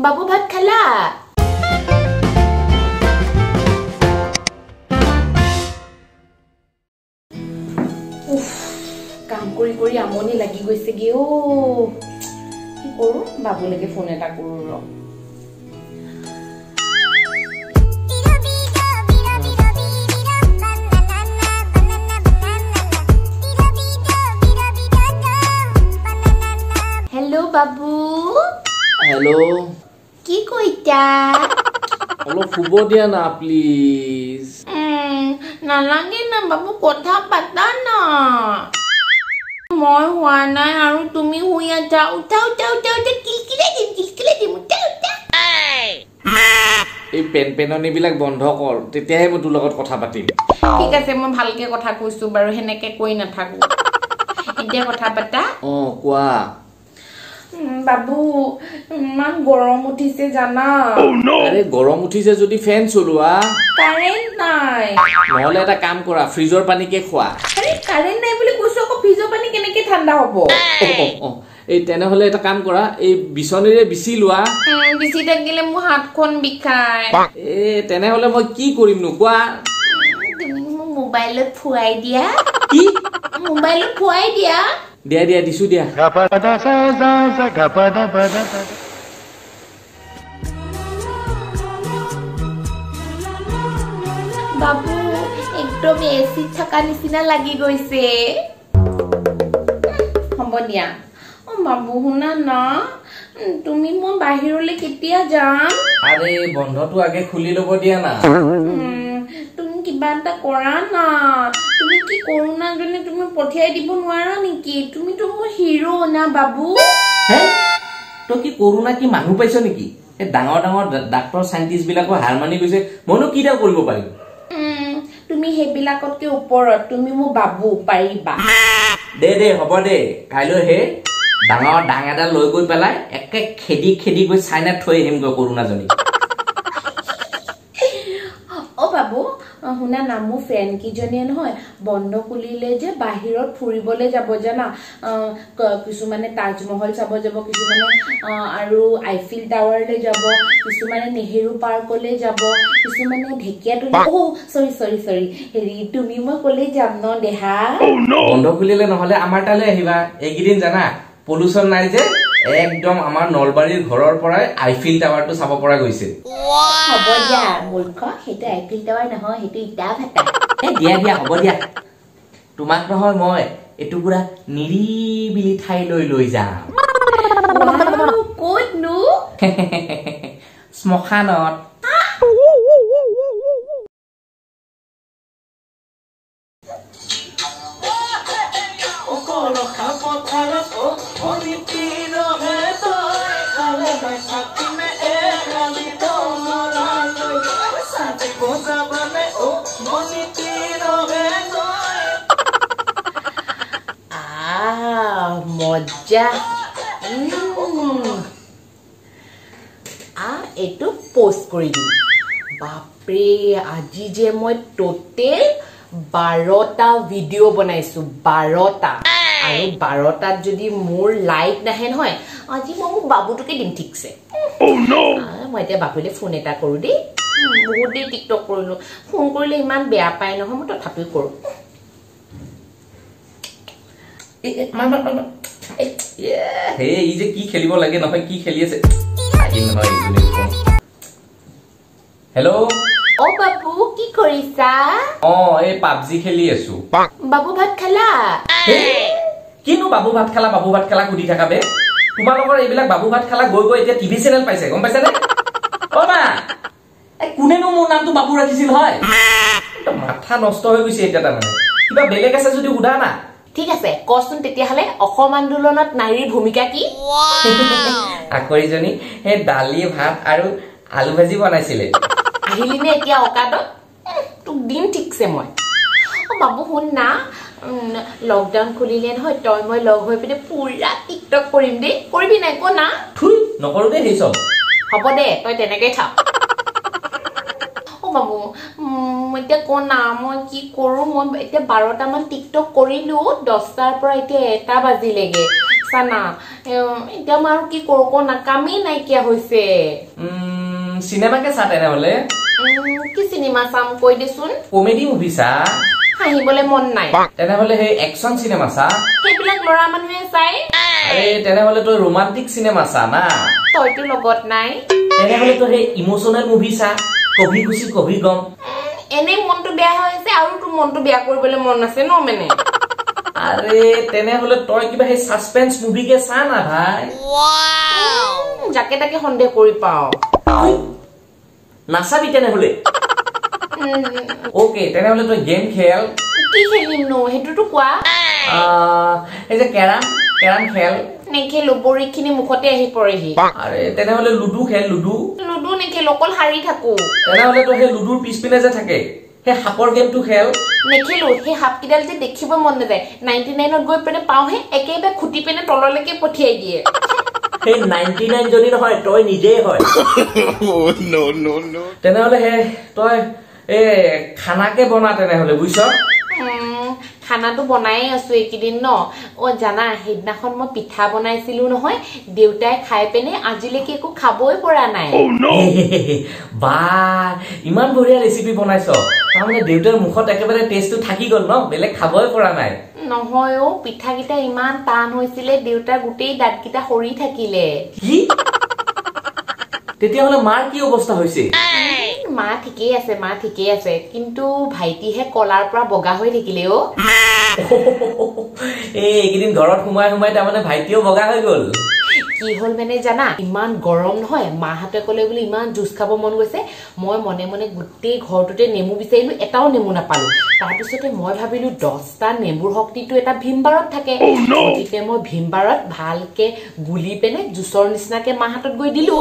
বাবু ভাত খালা? কাম কৰি কৰি আমনি লাগি গৈছে গে ও। কি কৰো বাবুলৈকে ফোন এটা কৰো ৰ। हेलो बाबू। हेलो की कइता? অলপ শুব দিয়া না প্লিজ। নালাগে না বাবু, কথা পাতা না। মই হোৱা নাই আৰু তুমি শুই আছা। উঠা উঠা উঠা উঠা, কিলকিলে দিম উঠা উঠা। এই পেনপেননি বিলাক বন্ধ কৰ, তেতিয়াহে মই তোৰ লগত কথা পাতিম। ঠিক আছে, মই ভালকে কথা কৈছো বাৰু, হেনেকে কৈ নাথাকো। এতিয়া কথা পাতা। কোৱা। বাবু ইমান গৰম উঠিছে জানা। আৰে গৰম উঠিছে যদি ফেন চলোৱা। কাৰেণ্ট নাই। নহলে এটা কাম কৰা, ফ্ৰিজৰ পানীকে খোৱা। আৰে কাৰেণ্ট নাই বুলি কৈছো, আকৌ ফ্ৰিজৰ পানী কেনেকে ঠাণ্ডা হ'ব? এই তেনেহলে এটা কাম কৰা, এই বিচনীৰে বিচি লোৱা। বিচি থাকিলে মোৰ হাতখন বিষায়। তেনেহলে মই কি কৰিম নো কোৱা? তুমি মোক মোবাইলত ফুৱাই দিয়া। কি? মোবাইলত ফুৱাই দিয়া। দিয়া দিয়া দিছো দিয়া। বাবু একদম এচিত থকা নিচিনা লাগি গৈছে। হ'ব দিয়া। বাবু শুনা না, তুমি মই বাহিৰলৈ কেতিয়া যাম? আৰে বন্ধটো আগে খুলি ল'ব দিয়া না। তুমি কিবা এটা কৰা না। তুমি কি কৰোণা জনে তুমি পঠিয়াই দিব নোৱাৰা নেকি? তুমিতো মোৰ হিৰো না বাবু। তই কি কৰোণা কি মানুহ পাইছ নেকি? এই ডাঙৰ ডাঙৰ ডাক্তৰ চাইন্টিষ্ট বিলাকৰ হাৰ মানি গৈছে, মইনো কিটা কৰিব পাৰিম? তুমি সেইবিলাকতকে ওপৰত, তুমি মোৰ বাবু, পাৰিবা। দে হ'ব দে, কাইলৈ হে ডাঙৰ ডাং এটা লৈ গৈ পেলাই একে খেদি খেদি গৈ চাইনাত থৈ আহিমগৈ কৰোণাজনী। বাবু শুনা না, মোৰ ফ্ৰেণ্ড কিজনীয়ে নহয় বন্ধ খুলিলে যে বাহিৰত ফুৰিবলৈ যাব জানা। কিছুমানে তাজমহল চাব যাব, কিছুমানে আৰু আইফিল টাৱাৰলৈ যাব, কিছুমানে নেহেৰু পাৰ্কলৈ যাব, কিছুমানে ঢেকীয়াতলী। চৰি হেৰি তুমি মই কলে যাম ন দেহা। বন্ধ খুলিলে নহলে আমাৰ তালৈ আহিবা। এইকেইদিন জানা পলিউচন নাই যে, একদম আমাৰ নলবাৰীৰ ঘৰৰ পৰাই আইফিল টাৱাৰটো চাব পৰা গৈছে। হ'ব দিয়া মূৰ্খ, সেইটো আইফিল টাৱাৰ নহয়, সেইটো ইটা ভাটা। দিয়া দিয়া হ'ব দিয়া, তোমাক নহয় মই এটুকুৰা নিৰিবিলি ঠাইলৈ লৈ যাম। ক'তনো? শ্মশানত। মজা। এইটো পোষ্ট কৰি দিম। বাপৰে আজি যে মই টোটেল 12টা ভিডিঅ' বনাইছো, 12টা। আৰু 12টাত যদি মোৰ লাইক নাহে নহয়, আজি মই মোক বাবুটোকে দিম ঠিকছে। মই এতিয়া বাবুলৈ ফোন এটা কৰো দেই। বহুত দেৰি টিকটক কৰিলো, ফোন কৰিলে ইমান বেয়া পায় নহয়, মই তথাপিও কৰো। ই যে কি খেলিব লাগে নহয়, কি খেলি আছে। হেল্ল' বাবু কি কৰিছা? এই পাবজি খেলি আছো। বাবু ভাত খালা? কিনো বাবু ভাত খালা সুধি থাকা বে। তোমালোকৰ এইবিলাক বাবু ভাত খালা গৈ গৈ এতিয়া টিভি চেনেল পাইছে, গম পাইছে নে? মা কোনেনো মোৰ নামটো বাবু ৰাখিছিল হয়? মাথা নষ্ট হৈ গৈছে এতিয়া। তাৰমানে কিবা বেলেগ আছে যদি সোধা না। ঠিক আছে কচোন তেতিয়াহলে, অসম আন্দোলনত নাৰীৰ ভূমিকা কি? আকৰিজনী সেই দালি ভাত আৰু আলু ভাজি বনাইছিলে। আহিলি নে এতিয়া অকাদত? তোক দিম ঠিকছে মই। বাবু শুন না, লকডাউন খুলিলে নহয়, তই মই লগ হৈ পিনে পুৰা টিকটক কৰিম দেই। কৰিবি নাই ক না? নকৰো দেই সেই চব। হ'ব দে, তই তেনেকেই থাক। বাবু এতিয়া ক না, মই কি কৰো? মই এতিয়া 12টামান টিকটক কৰিলো, 10টাৰ পৰা এতিয়া 1টা বাজিলেগে। চানা এতিয়া মই আৰু কি কৰোঁ না কামেই নাইকিয়া হৈছে চিনেমাকে চা তেনেহ'লে কি চিনেমা চাম কৈ দেচোন কমেডি মুভি চা হাঁহিবলৈ মন নাই তেনেহ'লে সেই একশ্যন চিনেমা চা সেইবিলাক ল'ৰা মানুহে চাই আৰে তেনেহ'লে তই ৰোমান্টিক চিনেমা চা না তইতো লগত নাই তেনেহ'লে তই সেই ইমোচনেল মুভি চা কভি খুশি কভি গম এনেই মনটো বেয়া হৈছে আৰু তোৰ মনটো বেয়া কৰিবলৈ মন আছে ন মানে আৰে তেনেহ'লে তই কিবা সেই সাসপেন্স মুভিকে চা না ভাই যাকে তাকে সন্দেহ কৰি পাওঁ নাচাবি তেনেহ'লে ওকে তেনেহ'লে তই গেম খেল কি খেলিম নো সেইটোতো কোৱা এই যে কেৰাম খেল নেখেলো বৰীখিনি মুখতে আহি পৰেহি আৰে তেনেহ'লে লুডু খেল লুডু নেখেলো অকল হাৰি থাকো তেনেহ'লে তই সেই লুডুৰ পিছপিনে যে থাকে সেই সাপৰ গেমটো খেল নেখেলো সেই সাপকেইডাল যে দেখিব মন নাযায় 99ত গৈ পেনে পাওঁহে একেবাৰে খুটি পেনে তললৈকে পঠিয়াই দিয়ে সেই 99 জনী নহয় তই নিজেই হয় তেনেহ'লে তই খানাকে বনা তেনেহ'লে বুজিছ খানাটো বনাই আছো এইকেইদিন ন জানা সেইদিনাখন মই পিঠা বনাইছিলো নহয় দেউতাই খাই পেনে আজিলৈকে একো খাবই পৰা নাই বা ইমান বঢ়িয়া ৰেচিপি বনাইছ তাৰমানে দেউতাৰ মুখত একেবাৰে টেষ্টটো থাকি গ'ল ন বেলেগ খাবই পৰা নাই নহয় পিঠাকেইটা ইমান টান হৈছিলে দেউতাৰ গোটেই দাঁতকেইটা সৰি থাকিলে কি তেতিয়াহ'লে মাৰ কি অৱস্থা হৈছে মা ঠিকেই আছে কিন্তু ভাইটিহে কলাৰ পৰা বগা হৈ থাকিলে এইকেইদিন ঘৰত সোমাই তাৰমানে ভাইটিও বগা হৈ গ'ল কি হ'ল মানে জানা ইমান গৰম নহয় মাহঁতে ক'লে বোলে ইমান জুচ খাব মন গৈছে মই মনে মনে গোটেই ঘৰটোতে নেমু বিচাৰিলো এটাও নেমু নাপালো তাৰপিছতে মই ভাবিলো 10টা নেমুৰ শক্তিটো এটা ভীমবাৰত থাকে গতিকে মই ভীমবাৰত ভালকে গুলি পেনে জুচৰ নিচিনাকে মাহঁতত গৈ দিলো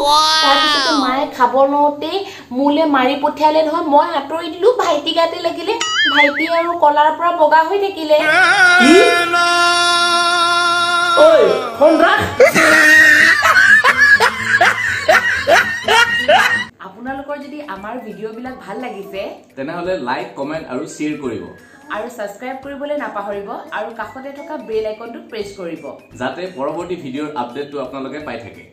তাৰপিছতে মায়ে খাব লওঁতে মোলে মাৰি পঠিয়ালে নহয় মই আঁতৰি দিলো ভাইটি গাতে লাগিলে ভাইটি আৰু কলাৰ পৰা বগা হৈ থাকিলে ঐ ফোন ৰাখ আপোনালোকৰ যদি আমাৰ ভিডিঅ'বিলাক ভাল লাগিছে তেনেহ'লে লাইক কমেন্ট আৰু শ্বেয়াৰ কৰিব আৰু সাবস্ক্ৰাইব কৰিবলৈ নাপাহৰিব আৰু কাষতে থকা বেল আইকনটো প্ৰেছ কৰিব যাতে পৰৱৰ্তী ভিডিঅ'ৰ আপডেটটো আপোনালোকে পাই থাকে